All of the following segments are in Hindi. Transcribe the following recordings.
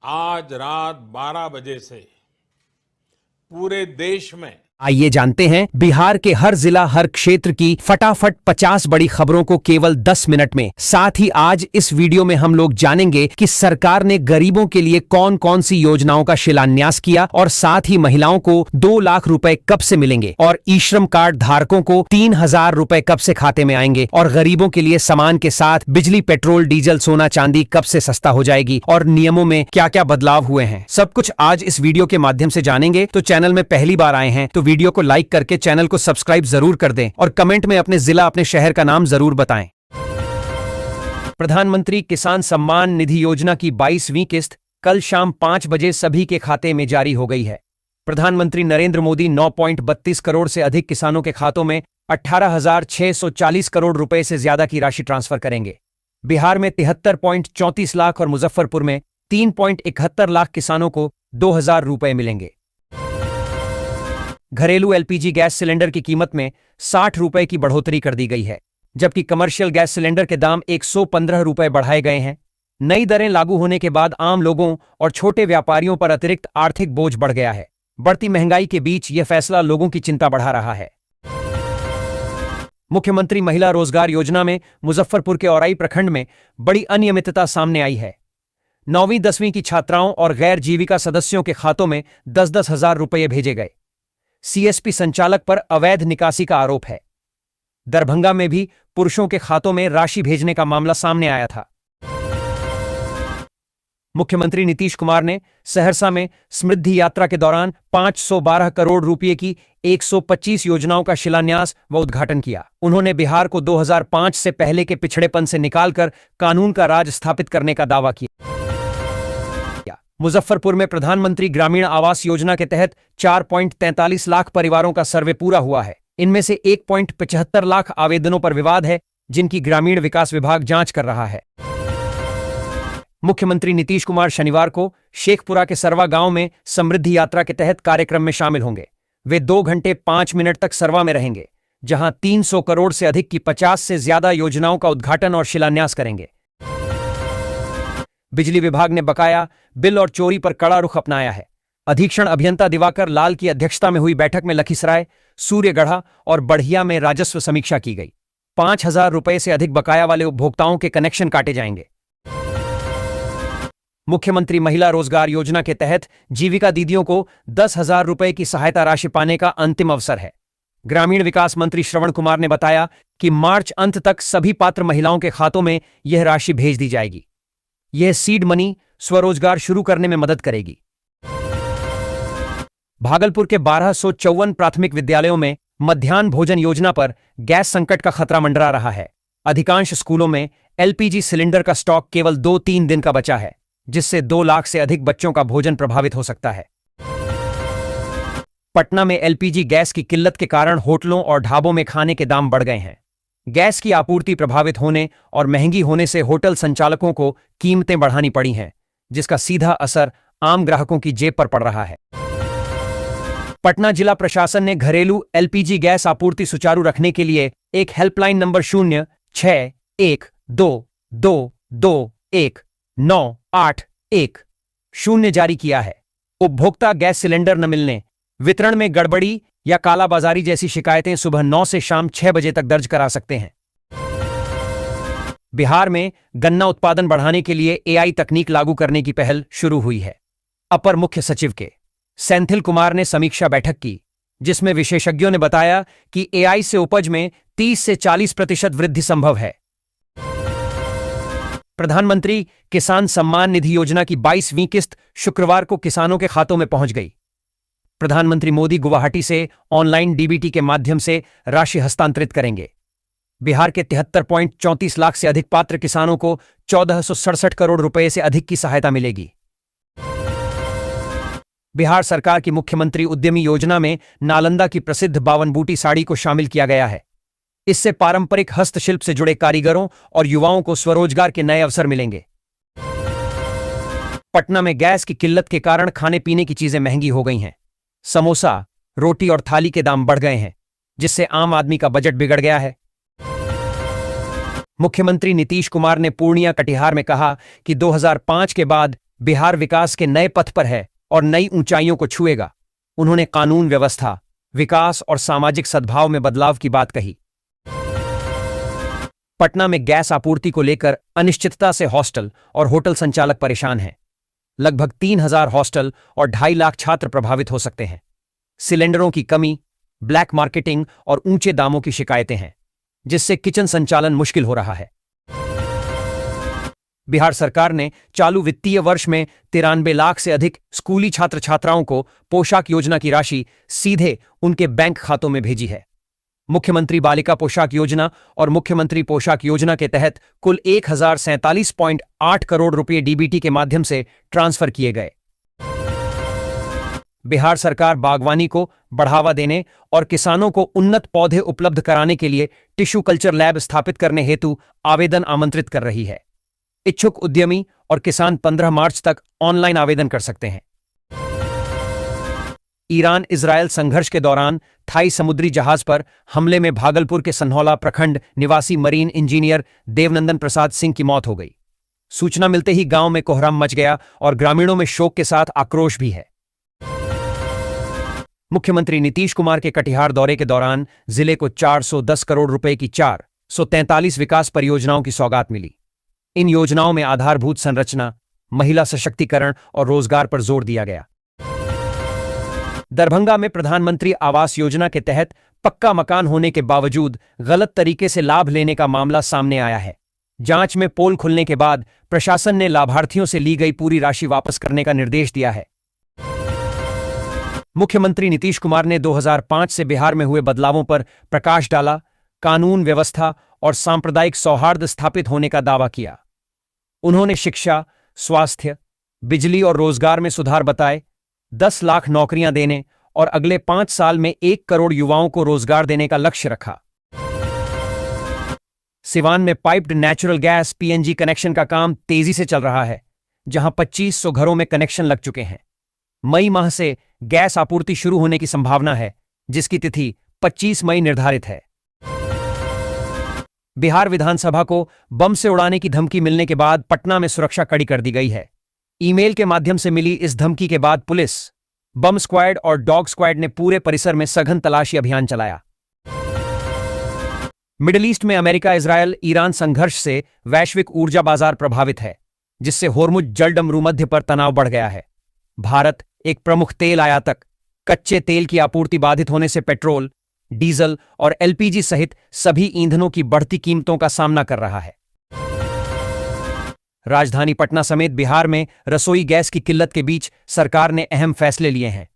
आज रात 12 बजे से पूरे देश में आइए जानते हैं बिहार के हर जिला हर क्षेत्र की फटाफट 50 बड़ी खबरों को केवल 10 मिनट में। साथ ही आज इस वीडियो में हम लोग जानेंगे कि सरकार ने गरीबों के लिए कौन कौन सी योजनाओं का शिलान्यास किया और साथ ही महिलाओं को 2 लाख रुपए कब से मिलेंगे और ई श्रम कार्ड धारकों को 3,000 रुपए कब से खाते में आएंगे और गरीबों के लिए सामान के साथ बिजली, पेट्रोल, डीजल, सोना, चांदी कब से सस्ता हो जाएगी और नियमों में क्या क्या बदलाव हुए हैं। सब कुछ आज इस वीडियो के माध्यम से जानेंगे। तो चैनल में पहली बार आए हैं तो वीडियो को लाइक करके चैनल को सब्सक्राइब जरूर कर दें और कमेंट में अपने जिला, अपने शहर का नाम जरूर बताएं। प्रधानमंत्री किसान सम्मान निधि योजना की 22वीं किस्त कल शाम 5 बजे सभी के खाते में जारी हो गई है। प्रधानमंत्री नरेंद्र मोदी 9.32 करोड़ से अधिक किसानों के खातों में 18,640 करोड़ रुपए से ज्यादा की राशि ट्रांसफर करेंगे। बिहार में 73.34 लाख और मुजफ्फरपुर में 3.71 लाख किसानों को 2,000 रुपए मिलेंगे। घरेलू एलपीजी गैस सिलेंडर की कीमत में 60 रुपए की बढ़ोतरी कर दी गई है, जबकि कमर्शियल गैस सिलेंडर के दाम 115 रुपए बढ़ाए गए हैं। नई दरें लागू होने के बाद आम लोगों और छोटे व्यापारियों पर अतिरिक्त आर्थिक बोझ बढ़ गया है। बढ़ती महंगाई के बीच यह फैसला लोगों की चिंता बढ़ा रहा है। मुख्यमंत्री महिला रोजगार योजना में मुजफ्फरपुर के औराई प्रखंड में बड़ी अनियमितता सामने आई है। 9वीं 10वीं की छात्राओं और गैर जीविका सदस्यों के खातों में 10-10 हजार रुपये भेजे गए। सीएसपी संचालक पर अवैध निकासी का आरोप है। दरभंगा में भी पुरुषों के खातों में राशि भेजने का मामला सामने आया था। मुख्यमंत्री नीतीश कुमार ने सहरसा में समृद्धि यात्रा के दौरान 512 करोड़ रुपए की 125 योजनाओं का शिलान्यास व उद्घाटन किया। उन्होंने बिहार को 2005 से पहले के पिछड़ेपन से निकालकर कानून का राज स्थापित करने का दावा किया। मुजफ्फरपुर में प्रधानमंत्री ग्रामीण आवास योजना के तहत 4.43 लाख परिवारों का सर्वे पूरा हुआ है। इनमें से 1.75 लाख आवेदनों पर विवाद है, जिनकी ग्रामीण विकास विभाग जांच कर रहा है। मुख्यमंत्री नीतीश कुमार शनिवार को शेखपुरा के सरवा गांव में समृद्धि यात्रा के तहत कार्यक्रम में शामिल होंगे। वे 2 घंटे 5 मिनट तक सरवा में रहेंगे, जहां 300 करोड़ से अधिक की 50 से ज्यादा योजनाओं का उद्घाटन और शिलान्यास करेंगे। बिजली विभाग ने बकाया बिल और चोरी पर कड़ा रुख अपनाया है। अधीक्षण अभियंता दिवाकर लाल की अध्यक्षता में हुई बैठक में लखीसराय, सूर्यगढ़ा और बढ़िया में राजस्व समीक्षा की गई। 5,000 रुपए से अधिक बकाया वाले उपभोक्ताओं के कनेक्शन काटे जाएंगे। मुख्यमंत्री महिला रोजगार योजना के तहत जीविका दीदियों को 10,000 रुपए की सहायता राशि पाने का अंतिम अवसर है। ग्रामीण विकास मंत्री श्रवण कुमार ने बताया कि मार्च अंत तक सभी पात्र महिलाओं के खातों में यह राशि भेज दी जाएगी। यह सीड मनी स्वरोजगार शुरू करने में मदद करेगी। भागलपुर के 1254 प्राथमिक विद्यालयों में मध्याह्न भोजन योजना पर गैस संकट का खतरा मंडरा रहा है। अधिकांश स्कूलों में एलपीजी सिलेंडर का स्टॉक केवल 2-3 दिन का बचा है, जिससे 2 लाख से अधिक बच्चों का भोजन प्रभावित हो सकता है। पटना में एलपीजी गैस की किल्लत के कारण होटलों और ढाबों में खाने के दाम बढ़ गए हैं। गैस की आपूर्ति प्रभावित होने और महंगी होने से होटल संचालकों को कीमतें बढ़ानी पड़ी हैं, जिसका सीधा असर आम ग्राहकों की जेब पर पड़ रहा है। पटना जिला प्रशासन ने घरेलू एलपीजी गैस आपूर्ति सुचारू रखने के लिए एक हेल्पलाइन नंबर 06122219810 जारी किया है। उपभोक्ता गैस सिलेंडर न मिलने, वितरण में गड़बड़ी या कालाबाजारी जैसी शिकायतें सुबह 9 से शाम 6 बजे तक दर्ज करा सकते हैं। बिहार में गन्ना उत्पादन बढ़ाने के लिए एआई तकनीक लागू करने की पहल शुरू हुई है। अपर मुख्य सचिव के सेंथिल कुमार ने समीक्षा बैठक की, जिसमें विशेषज्ञों ने बताया कि एआई से उपज में 30 से 40% वृद्धि संभव है। प्रधानमंत्री किसान सम्मान निधि योजना की 22वीं किस्त शुक्रवार को किसानों के खातों में पहुंच गई। प्रधानमंत्री मोदी गुवाहाटी से ऑनलाइन डीबीटी के माध्यम से राशि हस्तांतरित करेंगे। बिहार के 73.34 लाख से अधिक पात्र किसानों को 1467 करोड़ रुपए से अधिक की सहायता मिलेगी। बिहार सरकार की मुख्यमंत्री उद्यमी योजना में नालंदा की प्रसिद्ध 52 बूटी साड़ी को शामिल किया गया है। इससे पारंपरिक हस्तशिल्प से जुड़े कारीगरों और युवाओं को स्वरोजगार के नए अवसर मिलेंगे। पटना में गैस की किल्लत के कारण खाने पीने की चीजें महंगी हो गई हैं। समोसा, रोटी और थाली के दाम बढ़ गए हैं, जिससे आम आदमी का बजट बिगड़ गया है। मुख्यमंत्री नीतीश कुमार ने पूर्णिया कटिहार में कहा कि 2005 के बाद बिहार विकास के नए पथ पर है और नई ऊंचाइयों को छुएगा। उन्होंने कानून व्यवस्था, विकास और सामाजिक सद्भाव में बदलाव की बात कही। पटना में गैस आपूर्ति को लेकर अनिश्चितता से हॉस्टल और होटल संचालक परेशान हैं। लगभग 3,000 हॉस्टल और 2.5 लाख छात्र प्रभावित हो सकते हैं। सिलेंडरों की कमी, ब्लैक मार्केटिंग और ऊंचे दामों की शिकायतें हैं, जिससे किचन संचालन मुश्किल हो रहा है। बिहार सरकार ने चालू वित्तीय वर्ष में 93 लाख से अधिक स्कूली छात्र छात्राओं को पोशाक योजना की राशि सीधे उनके बैंक खातों में भेजी है। मुख्यमंत्री बालिका पोशाक योजना और मुख्यमंत्री पोशाक योजना के तहत कुल 1,047.8 करोड़ रुपए डीबीटी के माध्यम से ट्रांसफर किए गए। बिहार सरकार बागवानी को बढ़ावा देने और किसानों को उन्नत पौधे उपलब्ध कराने के लिए टिश्यू कल्चर लैब स्थापित करने हेतु आवेदन आमंत्रित कर रही है। इच्छुक उद्यमी और किसान 15 मार्च तक ऑनलाइन आवेदन कर सकते हैं। ईरान इजरायल संघर्ष के दौरान थाई समुद्री जहाज पर हमले में भागलपुर के सन्हौला प्रखंड निवासी मरीन इंजीनियर देवनंदन प्रसाद सिंह की मौत हो गई। सूचना मिलते ही गांव में कोहराम मच गया और ग्रामीणों में शोक के साथ आक्रोश भी है। मुख्यमंत्री नीतीश कुमार के कटिहार दौरे के दौरान जिले को 410 करोड़ रुपए की 443 विकास परियोजनाओं की सौगात मिली। इन योजनाओं में आधारभूत संरचना, महिला सशक्तिकरण और रोजगार पर जोर दिया गया। दरभंगा में प्रधानमंत्री आवास योजना के तहत पक्का मकान होने के बावजूद गलत तरीके से लाभ लेने का मामला सामने आया है। जांच में पोल खुलने के बाद प्रशासन ने लाभार्थियों से ली गई पूरी राशि वापस करने का निर्देश दिया है। मुख्यमंत्री नीतीश कुमार ने 2005 से बिहार में हुए बदलावों पर प्रकाश डाला, कानून व्यवस्था और सांप्रदायिक सौहार्द स्थापित होने का दावा किया। उन्होंने शिक्षा, स्वास्थ्य, बिजली और रोजगार में सुधार बताए, 10 लाख नौकरियां देने और अगले 5 साल में 1 करोड़ युवाओं को रोजगार देने का लक्ष्य रखा। सिवान में piped natural gas PNG connection का काम तेजी से चल रहा है, जहां 2500 घरों में कनेक्शन लग चुके हैं। मई माह से गैस आपूर्ति शुरू होने की संभावना है, जिसकी तिथि 25 मई निर्धारित है। बिहार विधानसभा को बम से उड़ाने की धमकी मिलने के बाद पटना में सुरक्षा कड़ी कर दी गई है। ईमेल के माध्यम से मिली इस धमकी के बाद पुलिस, बम स्क्वाड और डॉग स्क्वाड ने पूरे परिसर में सघन तलाशी अभियान चलाया। मिडिल ईस्ट में अमेरिका इजरायल ईरान संघर्ष से वैश्विक ऊर्जा बाजार प्रभावित है, जिससे होर्मुज जलडमरू मध्य पर तनाव बढ़ गया है। भारत, एक प्रमुख तेल आयातक, कच्चे तेल की आपूर्ति बाधित होने से पेट्रोल, डीजल और एलपीजी सहित सभी ईंधनों की बढ़ती कीमतों का सामना कर रहा है। राजधानी पटना समेत बिहार में रसोई गैस की किल्लत के बीच सरकार ने अहम फैसले लिए हैं।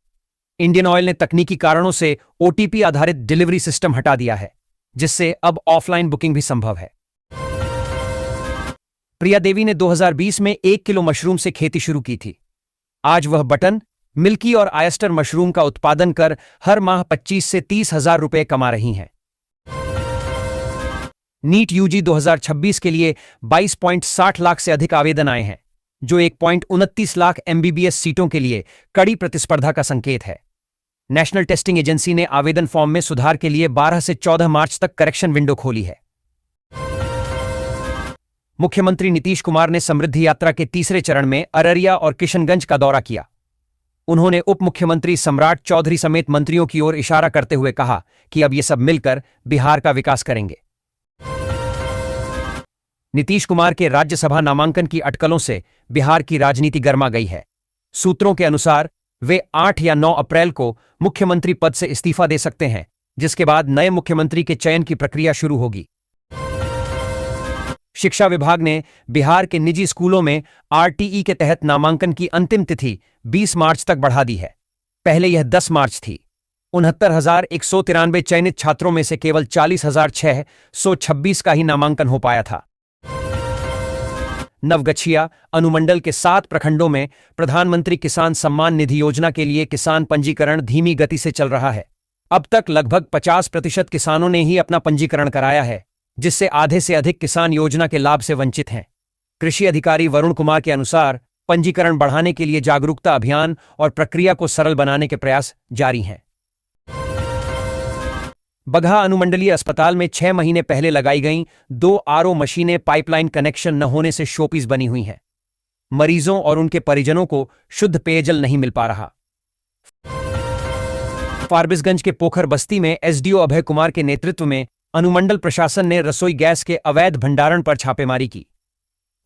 इंडियन ऑयल ने तकनीकी कारणों से ओटीपी आधारित डिलीवरी सिस्टम हटा दिया है, जिससे अब ऑफलाइन बुकिंग भी संभव है। प्रिया देवी ने 2020 में 1 किलो मशरूम से खेती शुरू की थी। आज वह बटन, मिल्की और आयस्टर मशरूम का उत्पादन कर हर माह 25 से 30 हजार रुपए कमा रही हैं। नीट यूजी 2026 के लिए 22.60 लाख से अधिक आवेदन आए हैं, जो 1.29 लाख एमबीबीएस सीटों के लिए कड़ी प्रतिस्पर्धा का संकेत है। नेशनल टेस्टिंग एजेंसी ने आवेदन फॉर्म में सुधार के लिए 12 से 14 मार्च तक करेक्शन विंडो खोली है। मुख्यमंत्री नीतीश कुमार ने समृद्धि यात्रा के तीसरे चरण में अररिया और किशनगंज का दौरा किया। उन्होंने उप मुख्यमंत्री सम्राट चौधरी समेत मंत्रियों की ओर इशारा करते हुए कहा कि अब ये सब मिलकर बिहार का विकास करेंगे। नीतीश कुमार के राज्यसभा नामांकन की अटकलों से बिहार की राजनीति गर्मा गई है। सूत्रों के अनुसार वे 8 या 9 अप्रैल को मुख्यमंत्री पद से इस्तीफा दे सकते हैं, जिसके बाद नए मुख्यमंत्री के चयन की प्रक्रिया शुरू होगी। शिक्षा विभाग ने बिहार के निजी स्कूलों में आरटीई के तहत नामांकन की अंतिम तिथि 20 मार्च तक बढ़ा दी है। पहले यह 10 मार्च थी। 69,193 चयनित छात्रों में से केवल 40,626 का ही नामांकन हो पाया था। नवगछिया अनुमंडल के 7 प्रखंडों में प्रधानमंत्री किसान सम्मान निधि योजना के लिए किसान पंजीकरण धीमी गति से चल रहा है। अब तक लगभग 50% किसानों ने ही अपना पंजीकरण कराया है, जिससे आधे से अधिक किसान योजना के लाभ से वंचित हैं। कृषि अधिकारी वरुण कुमार के अनुसार पंजीकरण बढ़ाने के लिए जागरूकता अभियान और प्रक्रिया को सरल बनाने के प्रयास जारी हैं। बगहा अनुमंडलीय अस्पताल में 6 महीने पहले लगाई गईं 2 आरओ मशीनें पाइपलाइन कनेक्शन न होने से शोपीस बनी हुई हैं। मरीजों और उनके परिजनों को शुद्ध पेयजल नहीं मिल पा रहा। फारबिसगंज के पोखर बस्ती में एसडीओ अभय कुमार के नेतृत्व में अनुमंडल प्रशासन ने रसोई गैस के अवैध भंडारण पर छापेमारी की।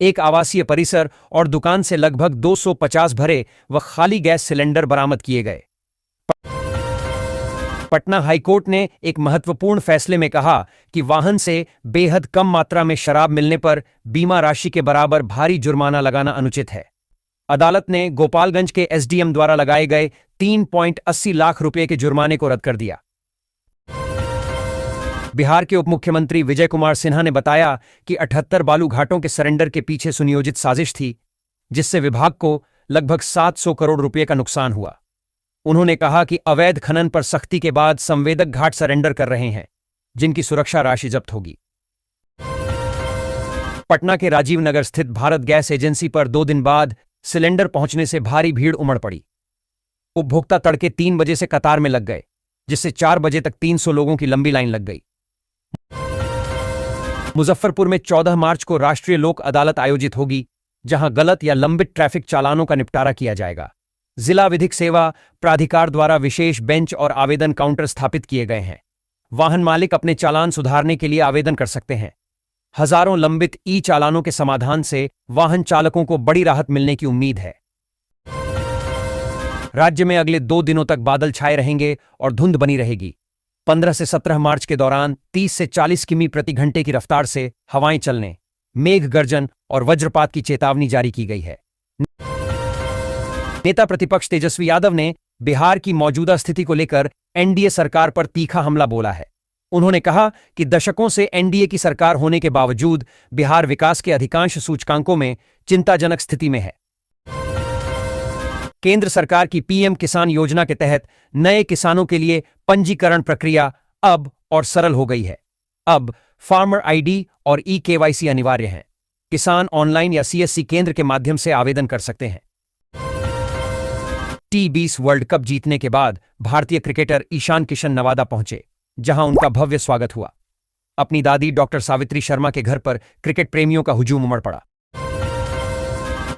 एक आवासीय परिसर और दुकान से लगभग 250 भरे व खाली गैस सिलेंडर बरामद किए गए। पटना हाईकोर्ट ने एक महत्वपूर्ण फैसले में कहा कि वाहन से बेहद कम मात्रा में शराब मिलने पर बीमा राशि के बराबर भारी जुर्माना लगाना अनुचित है। अदालत ने गोपालगंज के एसडीएम द्वारा लगाए गए 3.80 लाख रुपए के जुर्माने को रद्द कर दिया। बिहार के उप मुख्यमंत्री विजय कुमार सिन्हा ने बताया कि 78 बालू घाटों के सरेंडर के पीछे सुनियोजित साजिश थी, जिससे विभाग को लगभग 700 करोड़ रुपए का नुकसान हुआ। उन्होंने कहा कि अवैध खनन पर सख्ती के बाद संवेदक घाट सरेंडर कर रहे हैं, जिनकी सुरक्षा राशि जब्त होगी। पटना के राजीव नगर स्थित भारत गैस एजेंसी पर 2 दिन बाद सिलेंडर पहुंचने से भारी भीड़ उमड़ पड़ी। उपभोक्ता तड़के 3 बजे से कतार में लग गए, जिससे 4 बजे तक 300 लोगों की लंबी लाइन लग गई। मुजफ्फरपुर में 14 मार्च को राष्ट्रीय लोक अदालत आयोजित होगी, जहां गलत या लंबित ट्रैफिक चालानों का निपटारा किया जाएगा। जिला विधिक सेवा प्राधिकार द्वारा विशेष बेंच और आवेदन काउंटर स्थापित किए गए हैं। वाहन मालिक अपने चालान सुधारने के लिए आवेदन कर सकते हैं। हजारों लंबित ई चालानों के समाधान से वाहन चालकों को बड़ी राहत मिलने की उम्मीद है। राज्य में अगले 2 दिनों तक बादल छाए रहेंगे और धुंध बनी रहेगी। 15 से 17 मार्च के दौरान 30 से 40 किमी प्रति घंटे की रफ्तार से हवाएं चलने, मेघ गर्जन और वज्रपात की चेतावनी जारी की गई है। नेता प्रतिपक्ष तेजस्वी यादव ने बिहार की मौजूदा स्थिति को लेकर एनडीए सरकार पर तीखा हमला बोला है। उन्होंने कहा कि दशकों से एनडीए की सरकार होने के बावजूद बिहार विकास के अधिकांश सूचकांकों में चिंताजनक स्थिति में है। केंद्र सरकार की पीएम किसान योजना के तहत नए किसानों के लिए पंजीकरण प्रक्रिया अब और सरल हो गई है। अब फार्मर आईडी और ई-केवाईसी अनिवार्य है। किसान ऑनलाइन या सीएससी केंद्र के माध्यम से आवेदन कर सकते हैं। T20 वर्ल्ड कप जीतने के बाद भारतीय क्रिकेटर ईशान किशन नवादा पहुंचे, जहां उनका भव्य स्वागत हुआ। अपनी दादी डॉक्टर सावित्री शर्मा के घर पर क्रिकेट प्रेमियों का हुजूम उमड़ पड़ा।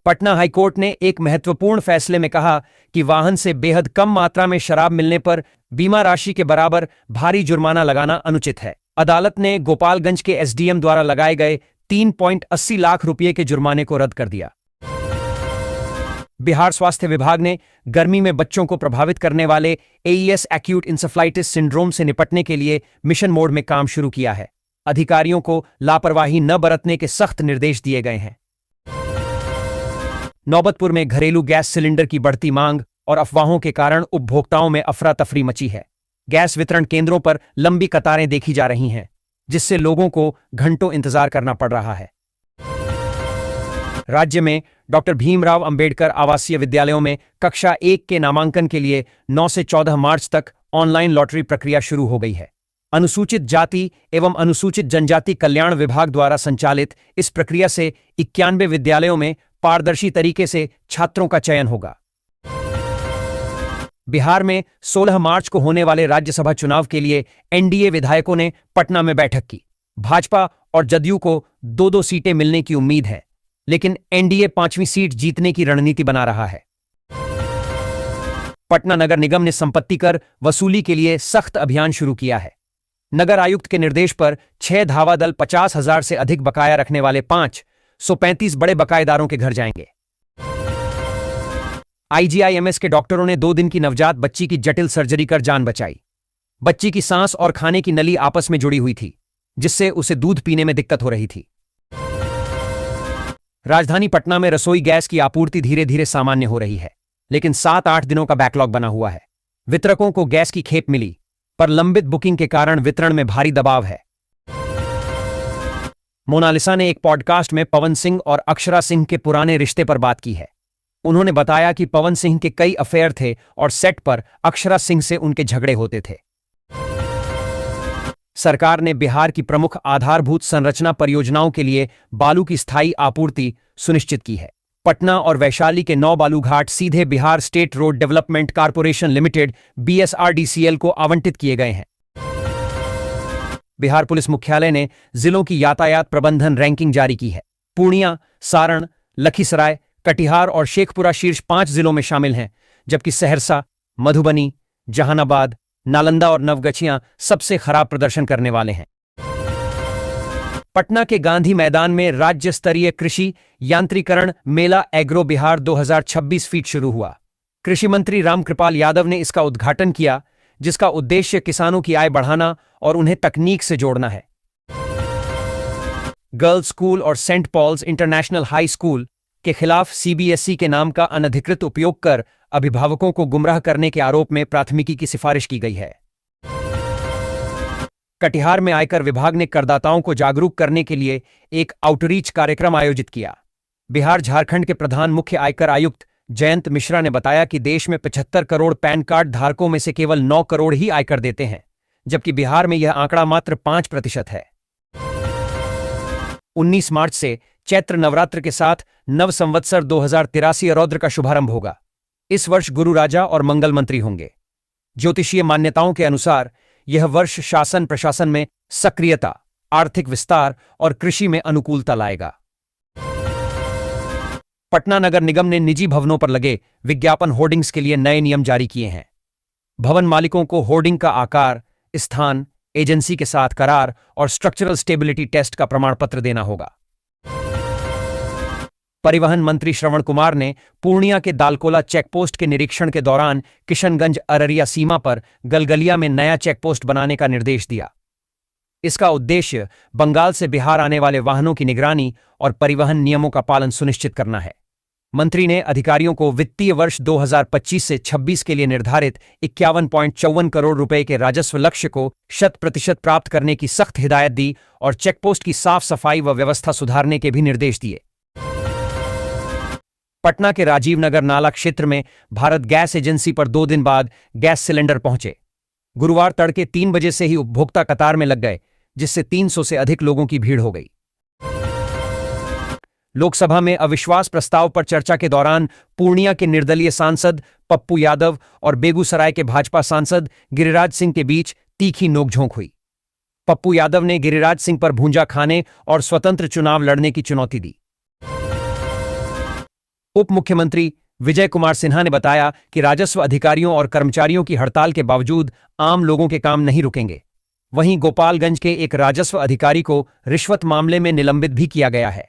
पटना हाईकोर्ट ने एक महत्वपूर्ण फैसले में कहा कि वाहन से बेहद कम मात्रा में शराब मिलने पर बीमा राशि के बराबर भारी जुर्माना लगाना अनुचित है। अदालत ने गोपालगंज के एसडीएम द्वारा लगाए गए 3.80 लाख रुपए के जुर्माने को रद्द कर दिया। बिहार स्वास्थ्य विभाग ने गर्मी में बच्चों को प्रभावित करने वाले एईएस एक्यूट इंसेफ्लाइटिस सिंड्रोम से निपटने के लिए मिशन मोड में काम शुरू किया है। अधिकारियों को लापरवाही न बरतने के सख्त निर्देश दिए गए हैं। नौबतपुर में घरेलू गैस सिलेंडर की बढ़ती मांग और अफवाहों के कारण उपभोक्ताओं में अफरा तफरी मची है। गैस वितरण केंद्रों पर लंबी कतारें देखी जा रही हैं, जिससे लोगों को घंटों इंतजार करना पड़ रहा है। राज्य में डॉक्टर भीमराव अंबेडकर आवासीय विद्यालयों में कक्षा 1 के नामांकन के लिए 9 से 14 मार्च तक ऑनलाइन लॉटरी प्रक्रिया शुरू हो गई है। अनुसूचित जाति एवं अनुसूचित जनजाति कल्याण विभाग द्वारा संचालित इस प्रक्रिया से 91 विद्यालयों में पारदर्शी तरीके से छात्रों का चयन होगा। बिहार में 16 मार्च को होने वाले राज्यसभा चुनाव के लिए एनडीए विधायकों ने पटना में बैठक की। भाजपा और जदयू को 2-2 सीटें मिलने की उम्मीद है, लेकिन एनडीए 5वीं सीट जीतने की रणनीति बना रहा है। पटना नगर निगम ने संपत्ति कर वसूली के लिए सख्त अभियान शुरू किया है। नगर आयुक्त के निर्देश पर 6 धावा दल 50,000 से अधिक बकाया रखने वाले 535 बड़े बकायेदारों के घर जाएंगे। आईजीआईएमएस के डॉक्टरों ने 2 दिन की नवजात बच्ची की जटिल सर्जरी कर जान बचाई। बच्ची की सांस और खाने की नली आपस में जुड़ी हुई थी, जिससे उसे दूध पीने में दिक्कत हो रही थी। राजधानी पटना में रसोई गैस की आपूर्ति धीरे धीरे सामान्य हो रही है, लेकिन 7-8 दिनों का बैकलॉग बना हुआ है। वितरकों को गैस की खेप मिली, पर लंबित बुकिंग के कारण वितरण में भारी दबाव है। मोनालिसा ने एक पॉडकास्ट में पवन सिंह और अक्षरा सिंह के पुराने रिश्ते पर बात की है। उन्होंने बताया कि पवन सिंह के कई अफेयर थे और सेट पर अक्षरा सिंह से उनके झगड़े होते थे। सरकार ने बिहार की प्रमुख आधारभूत संरचना परियोजनाओं के लिए बालू की स्थायी आपूर्ति सुनिश्चित की है। पटना और वैशाली के 9 बालू घाट सीधे Bihar state road development corporation limited BSRDCL को आवंटित किए गए हैं। बिहार पुलिस मुख्यालय ने जिलों की यातायात प्रबंधन रैंकिंग जारी की है। पूर्णिया, सारण, लखीसराय, कटिहार और शेखपुरा शीर्ष 5 जिलों में शामिल हैं, जबकि सहरसा, मधुबनी, जहानाबाद, नालंदा और नवगछिया सबसे खराब प्रदर्शन करने वाले हैं। पटना के गांधी मैदान में राज्य स्तरीय कृषि यांत्रिकरण मेला एग्रो बिहार 2026 फीट शुरू हुआ। कृषि मंत्री रामकृपाल यादव ने इसका उद्घाटन किया, जिसका उद्देश्य किसानों की आय बढ़ाना और उन्हें तकनीक से जोड़ना है। गर्ल्स स्कूल और Saint Paul's International High School के खिलाफ सीबीएसई के नाम का अनधिकृत उपयोग कर अभिभावकों को गुमराह करने के आरोप में प्राथमिकी की सिफारिश की गई है। कटिहार में आयकर विभाग ने करदाताओं को जागरूक करने के लिए एक आउटरीच कार्यक्रम आयोजित किया। बिहार झारखंड के प्रधान मुख्य आयकर आयुक्त जयंत मिश्रा ने बताया कि देश में 75 करोड़ पैन कार्ड धारकों में से केवल 9 करोड़ ही आयकर देते हैं, जबकि बिहार में यह आंकड़ा मात्र 5% है। 19 मार्च से चैत्र नवरात्र के साथ नव संवत्सर 2083 रौद्र का शुभारंभ होगा। इस वर्ष गुरु राजा और मंगल मंत्री होंगे। ज्योतिषीय मान्यताओं के अनुसार यह वर्ष शासन प्रशासन में सक्रियता, आर्थिक विस्तार और कृषि में अनुकूलता लाएगा। पटना नगर निगम ने निजी भवनों पर लगे विज्ञापन होर्डिंग्स के लिए नए नियम जारी किए हैं। भवन मालिकों को होर्डिंग का आकार, स्थान, एजेंसी के साथ करार और स्ट्रक्चरल स्टेबिलिटी टेस्ट का प्रमाण पत्र देना होगा। परिवहन मंत्री श्रवण कुमार ने पूर्णिया के दालकोला चेकपोस्ट के निरीक्षण के दौरान किशनगंज अररिया सीमा पर गलगलिया में नया चेकपोस्ट बनाने का निर्देश दिया। इसका उद्देश्य बंगाल से बिहार आने वाले वाहनों की निगरानी और परिवहन नियमों का पालन सुनिश्चित करना है। मंत्री ने अधिकारियों को वित्तीय वर्ष 2025 से 26 के लिए निर्धारित 51.54 करोड़ रुपए के राजस्व लक्ष्य को 100% प्राप्त करने की सख्त हिदायत दी और चेकपोस्ट की साफ सफाई व व्यवस्था सुधारने के भी निर्देश दिए। पटना के राजीव नगर नाला क्षेत्र में भारत गैस एजेंसी पर 2 दिन बाद गैस सिलेंडर पहुंचे। गुरुवार तड़के 3 बजे से ही उपभोक्ता कतार में लग गए, जिससे 300 से अधिक लोगों की भीड़ हो गई। लोकसभा में अविश्वास प्रस्ताव पर चर्चा के दौरान पूर्णिया के निर्दलीय सांसद पप्पू यादव और बेगूसराय के भाजपा सांसद गिरिराज सिंह के बीच तीखी नोकझोंक हुई। पप्पू यादव ने गिरिराज सिंह पर भूंजा खाने और स्वतंत्र चुनाव लड़ने की चुनौती दी। उप मुख्यमंत्री विजय कुमार सिन्हा ने बताया कि राजस्व अधिकारियों और कर्मचारियों की हड़ताल के बावजूद आम लोगों के काम नहीं रुकेंगे। वहीं गोपालगंज के एक राजस्व अधिकारी को रिश्वत मामले में निलंबित भी किया गया है।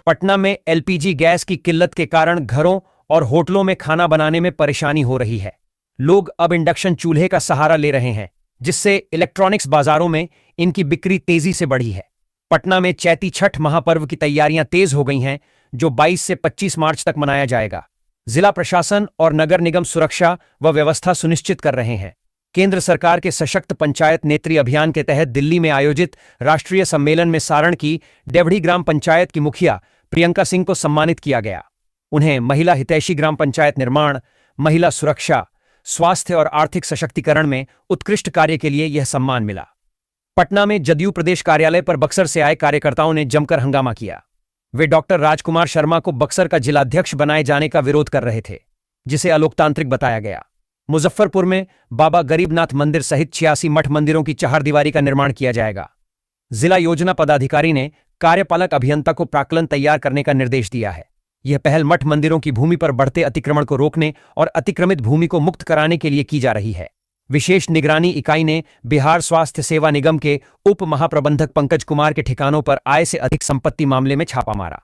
पटना में एलपीजी गैस की किल्लत के कारण घरों और होटलों में खाना बनाने में परेशानी हो रही है। लोग अब इंडक्शन चूल्हे का सहारा ले रहे हैं, जिससे इलेक्ट्रॉनिक्स बाजारों में इनकी बिक्री तेजी से बढ़ी है। पटना में चैती छठ महापर्व की तैयारियां तेज हो गई हैं, जो 22 से 25 मार्च तक मनाया जाएगा। जिला प्रशासन और नगर निगम सुरक्षा व व्यवस्था सुनिश्चित कर रहे हैं। केंद्र सरकार के सशक्त पंचायत नेत्री अभियान के तहत दिल्ली में आयोजित राष्ट्रीय सम्मेलन में सारण की डेवढ़ी ग्राम पंचायत की मुखिया प्रियंका सिंह को सम्मानित किया गया। उन्हें महिला हितैषी ग्राम पंचायत निर्माण, महिला सुरक्षा, स्वास्थ्य और आर्थिक सशक्तिकरण में उत्कृष्ट कार्य के लिए यह सम्मान मिला। पटना में जदयू प्रदेश कार्यालय पर बक्सर से आए कार्यकर्ताओं ने जमकर हंगामा किया। वे डॉक्टर राजकुमार शर्मा को बक्सर का जिलाध्यक्ष बनाए जाने का विरोध कर रहे थे, जिसे अलोकतांत्रिक बताया गया। मुजफ्फरपुर में बाबा गरीबनाथ मंदिर सहित 86 मठ मंदिरों की चहारदीवारी का निर्माण किया जाएगा। जिला योजना पदाधिकारी ने कार्यपालक अभियंता को प्राक्कलन तैयार करने का निर्देश दिया है। यह पहल मठ मंदिरों की भूमि पर बढ़ते अतिक्रमण को रोकने और अतिक्रमित भूमि को मुक्त कराने के लिए की जा रही है। विशेष निगरानी इकाई ने बिहार स्वास्थ्य सेवा निगम के उप महाप्रबंधक पंकज कुमार के ठिकानों पर आय से अधिक संपत्ति मामले में छापा मारा।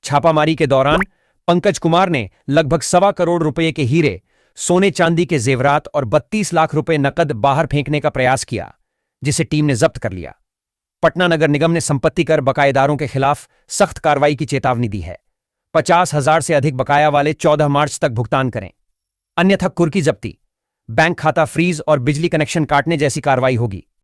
छापामारी के दौरान पंकज कुमार ने लगभग 1.25 करोड़ रुपए के हीरे, सोने चांदी के जेवरात और 32 लाख रुपए नकद बाहर फेंकने का प्रयास किया, जिसे टीम ने जब्त कर लिया। पटना नगर निगम ने संपत्ति कर बकायेदारों के खिलाफ सख्त कार्रवाई की चेतावनी दी है। 50,000 से अधिक बकाया वाले 14 मार्च तक भुगतान करें, अन्यथा कुर्की जब्ती, बैंक खाता फ्रीज और बिजली कनेक्शन काटने जैसी कार्रवाई होगी।